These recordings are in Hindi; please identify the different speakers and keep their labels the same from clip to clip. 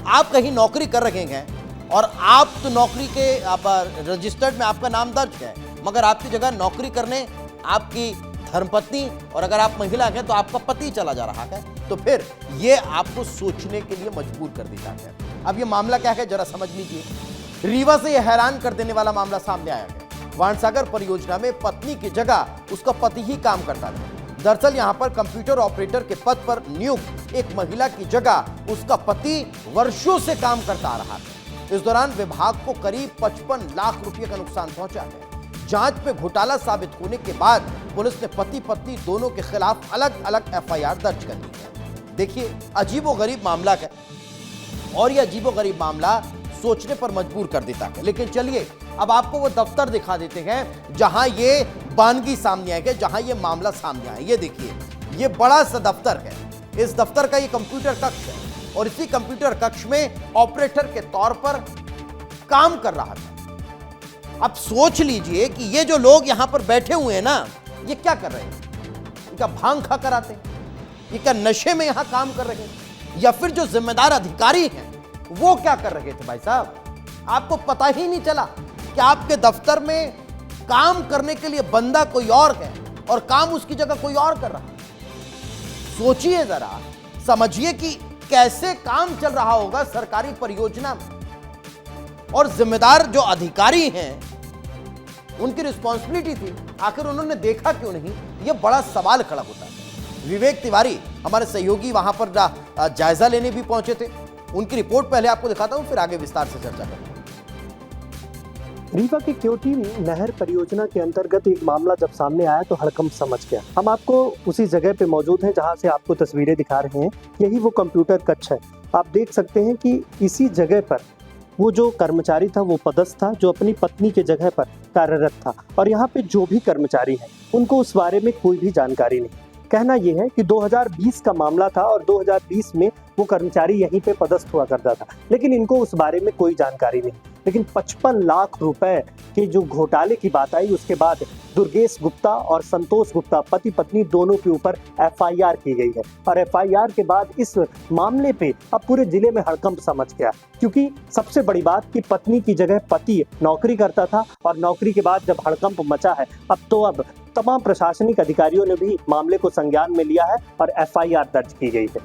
Speaker 1: आप कहीं नौकरी कर रहे हैं और आप तो नौकरी के रजिस्टर्ड में आपका नाम दर्ज है, मगर आपकी जगह नौकरी करने आपकी धर्मपत्नी और अगर आप महिला हैं तो आपका पति चला जा रहा है, तो फिर ये आपको सोचने के लिए मजबूर कर देता है। अब ये मामला क्या है जरा समझ लीजिए। रीवा से यह हैरान कर देने वाला मामला सामने आया है। वाणसागर परियोजना में पत्नी की जगह उसका पति ही काम करता था। दरअसल यहां पर कंप्यूटर ऑपरेटर के पद पर नियुक्त एक महिला की जगह उसका पति वर्षों से काम करता आ रहा है। इस दौरान विभाग को करीब 55 लाख रुपए का नुकसान पहुंचा है। जांच में घोटाला साबित होने के बाद पुलिस ने पति पत्नी दोनों के खिलाफ अलग अलग एफआईआर दर्ज कर ली है। देखिए, अजीबोगरीब मामला है और यह अजीबोगरीब मामला सोचने पर मजबूर कर देता है। लेकिन चलिए अब आपको वो दफ्तर दिखा देते हैं जहां ये बानगी सामने आई है, जहां ये मामला सामने आया। ये देखिए, ये बड़ा सा दफ्तर है। इस दफ्तर का ये कंप्यूटर कक्ष है और इसी कंप्यूटर कक्ष में ऑपरेटर के तौर पर काम कर रहा था। अब सोच लीजिए कि ये जो लोग यहां पर बैठे हुए हैं ना, ये क्या कर रहे हैं? ये क्या भांग खा कर आते हैं? ये क्या नशे में यहां काम कर रहे हैं? या फिर जो जिम्मेदार अधिकारी हैं वो क्या कर रहे थे? भाई साहब, आपको पता ही नहीं चला कि आपके दफ्तर में काम करने के लिए बंदा कोई और है और काम उसकी जगह कोई और कर रहा है। सोचिए जरा, समझिए कि कैसे काम चल रहा होगा सरकारी परियोजना में। और जिम्मेदार जो अधिकारी हैं उनकी रिस्पॉन्सिबिलिटी थी, आखिर उन्होंने देखा क्यों नहीं? यह बड़ा सवाल खड़ा होता है। विवेक तिवारी हमारे सहयोगी वहां पर जायजा लेने भी पहुंचे थे। उनकी रिपोर्ट पहले आपको दिखाता हूं, फिर आगे विस्तार से चर्चा करेंगे।
Speaker 2: रीवा के क्योटी नहर परियोजना के अंतर्गत एक मामला जब सामने आया तो हड़कंप समझ गया। हम आपको उसी जगह पे मौजूद हैं जहां से आपको तस्वीरें दिखा रहे हैं। यही वो कंप्यूटर कक्ष है। आप देख सकते हैं कि इसी जगह पर वो जो कर्मचारी था वो पदस्थ था, जो अपनी पत्नी के जगह पर कार्यरत था। और यहाँ पे जो भी कर्मचारी हैं उनको उस बारे में कोई भी जानकारी नहीं। कहना यह है कि 2020 का मामला था और 2020 में वो कर्मचारी यहीं पे पदस्थ हुआ करता था, लेकिन इनको उस बारे में कोई जानकारी नहीं। लेकिन 55 लाख रुपए के जो घोटाले की बात आई, उसके बाद दुर्गेश गुप्ता और संतोष गुप्ता पति पत्नी दोनों के ऊपर एफआईआर की गई है। और एफआईआर के बाद इस मामले पे अब पूरे जिले में हड़कंप समझ गया, क्योंकि सबसे बड़ी बात कि पत्नी की जगह पति नौकरी करता था और नौकरी के बाद जब हड़कंप मचा है, अब तमाम प्रशासनिक अधिकारियों ने भी मामले को संज्ञान में लिया है और एफआईआर दर्ज की गई है।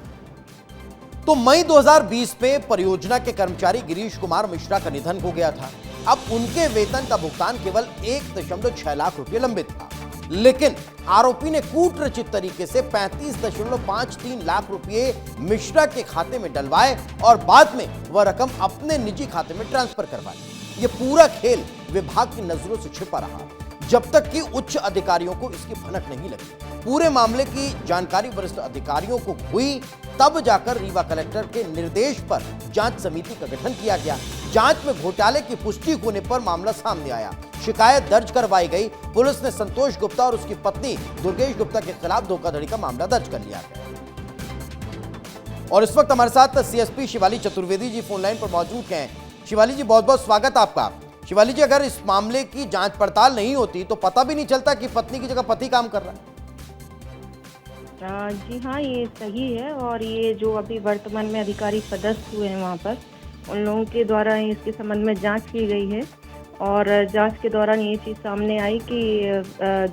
Speaker 1: तो मई 2020 में परियोजना के कर्मचारी गिरीश कुमार मिश्रा का निधन हो गया था। अब उनके वेतन का भुगतान केवल 1.6 लाख रुपए लंबित था, लेकिन आरोपी ने कूटरचित तरीके से 35.53 लाख रुपए मिश्रा के खाते में डलवाए और बाद में वह रकम अपने निजी खाते में ट्रांसफर करवाई। ये पूरा खेल विभाग की नजरों से छिपा रहा जब तक कि उच्च अधिकारियों को इसकी भनक नहीं लगी। पूरे मामले की जानकारी वरिष्ठ अधिकारियों को हुई, तब जाकर रीवा कलेक्टर के निर्देश पर जांच समिति का गठन किया गया। जांच में घोटाले की पुष्टि होने पर मामला सामने आया। शिकायत दर्ज करवाई गई। पुलिस ने संतोष गुप्ता और उसकी पत्नी दुर्गेश गुप्ता के खिलाफ धोखाधड़ी का मामला दर्ज कर लिया है। और इस वक्त हमारे साथ CSP Shivali Chaturvedi ji phone line पर मौजूद हैं। शिवाली जी, बहुत बहुत स्वागत आपका। शिवाली जी, अगर इस मामले की जांच पड़ताल नहीं होती तो पता भी नहीं चलता कि पत्नी की जगह पति काम कर रहा है।
Speaker 3: जी हाँ, ये सही है। और ये जो अभी वर्तमान में अधिकारी पदस्थ हुए हैं वहाँ पर, उन लोगों के द्वारा इसके संबंध में जांच की गई है। और जांच के दौरान ये चीज़ सामने आई कि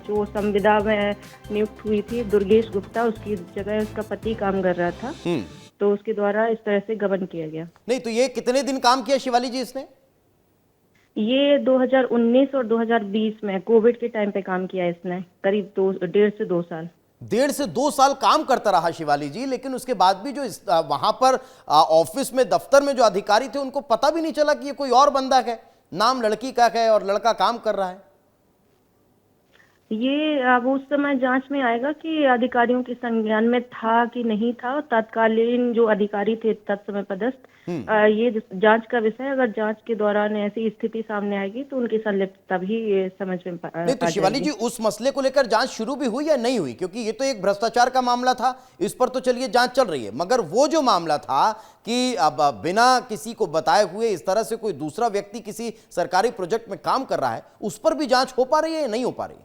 Speaker 3: जो संविदा में नियुक्त हुई थी दुर्गेश गुप्ता, उसकी जगह उसका पति काम कर रहा था, तो उसके द्वारा इस तरह से गबन किया गया।
Speaker 1: नहीं तो ये कितने दिन काम किया शिवाली जी इसने?
Speaker 3: ये 2019 और 2020 में कोविड के टाइम पे काम किया इसने, करीब 1.5 से 2 साल।
Speaker 1: 1.5 से 2 साल काम करता रहा शिवाली जी, लेकिन उसके बाद भी जो वहां पर ऑफिस में दफ्तर में जो अधिकारी थे उनको पता भी नहीं चला कि ये कोई और बंदा है, नाम लड़की का है और लड़का काम कर रहा है।
Speaker 3: ये अब उस समय जांच में आएगा कि अधिकारियों के संज्ञान में था कि नहीं था। तत्कालीन जो अधिकारी थे तत्समय पदस्थ, ये जांच का विषय। अगर जांच के दौरान ऐसी स्थिति सामने आएगी तो उनकी संलिप्तता भी समझ में
Speaker 1: नहीं तो शिवाली जी, उस मसले को लेकर जांच शुरू भी हुई या नहीं हुई? क्योंकि ये तो एक भ्रष्टाचार का मामला था, इस पर तो चलिए जांच चल रही है, मगर वो जो मामला था कि अब बिना किसी को बताए हुए इस तरह से कोई दूसरा व्यक्ति किसी सरकारी प्रोजेक्ट में काम कर रहा है, उस पर भी जांच हो पा रही है या नहीं हो पा रही?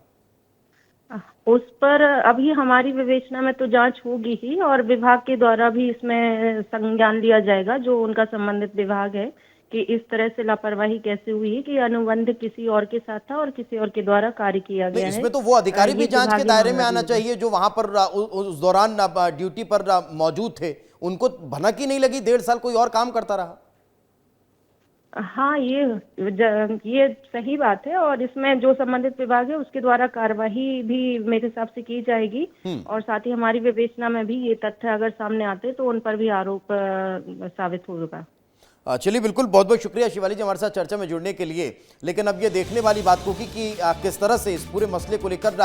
Speaker 3: उस पर अभी हमारी विवेचना में तो जांच होगी ही, और विभाग के द्वारा भी इसमें संज्ञान लिया जाएगा, जो उनका संबंधित विभाग है, कि इस तरह से लापरवाही कैसे हुई कि अनुबंध किसी और के साथ था और किसी और के द्वारा कार्य किया
Speaker 1: नहीं,
Speaker 3: गया है।
Speaker 1: इसमें तो वो अधिकारी भी
Speaker 3: ये
Speaker 1: जांच के
Speaker 3: विभागीय
Speaker 1: दायरे में
Speaker 3: मामला
Speaker 1: आना
Speaker 3: भी है।
Speaker 1: चाहिए जो वहां पर उस दौरान ड्यूटी पर मौजूद थे। उनको भनक ही नहीं लगी, 1.5 साल कोई और काम करता रहा।
Speaker 3: हाँ, ये सही बात है, और इसमें जो संबंधित विभाग है उसके द्वारा कार्यवाही भी मेरे हिसाब से की जाएगी, और साथ ही हमारी विवेचना में भी ये तथ्य अगर सामने आते तो उन पर भी आरोप साबित होगा।
Speaker 1: चलिए, बिल्कुल, बहुत बहुत शुक्रिया शिवाली जी हमारे साथ चर्चा में जुड़ने के लिए। लेकिन अब ये देखने वाली बात होगी कि किस तरह से इस पूरे मसले को लेकर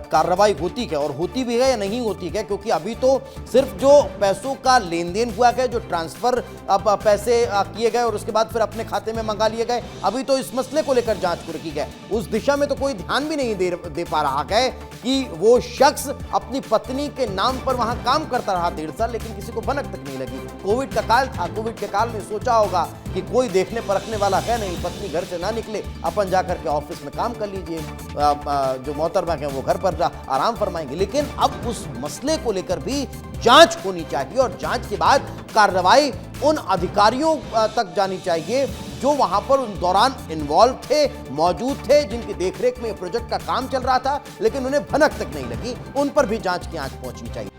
Speaker 1: कार्रवाई होती है, और होती भी है या नहीं होती है, क्योंकि अभी तो सिर्फ जो पैसों का लेन देन हुआ है, जो ट्रांसफर अब पैसे किए गए और उसके बाद फिर अपने खाते में मंगा लिए गए, अभी तो इस मसले को लेकर जांच को रखी गई। उस दिशा में तो कोई ध्यान भी नहीं दे पा रहा है कि वो शख्स अपनी पत्नी के नाम पर वहां काम करता रहा 1.5 साल, लेकिन किसी को भनक तक नहीं लगी। कोविड का काल था, कोविड के काल में सोचा होगा कि कोई देखने परखने वाला है नहीं, पत्नी घर से ना निकले, अपन जाकर के ऑफिस में काम कर लीजिए, जो मोहतरमा है वो घर पर आराम फरमाएंगे। लेकिन अब उस मसले को लेकर भी जांच होनी चाहिए, और जांच के बाद कार्रवाई उन अधिकारियों तक जानी चाहिए जो वहां पर उन दौरान इन्वॉल्व थे, मौजूद थे, जिनकी देखरेख में प्रोजेक्ट का काम चल रहा था, लेकिन उन्हें भनक तक नहीं लगी। उन पर भी जांच की आंच पहुंचनी चाहिए।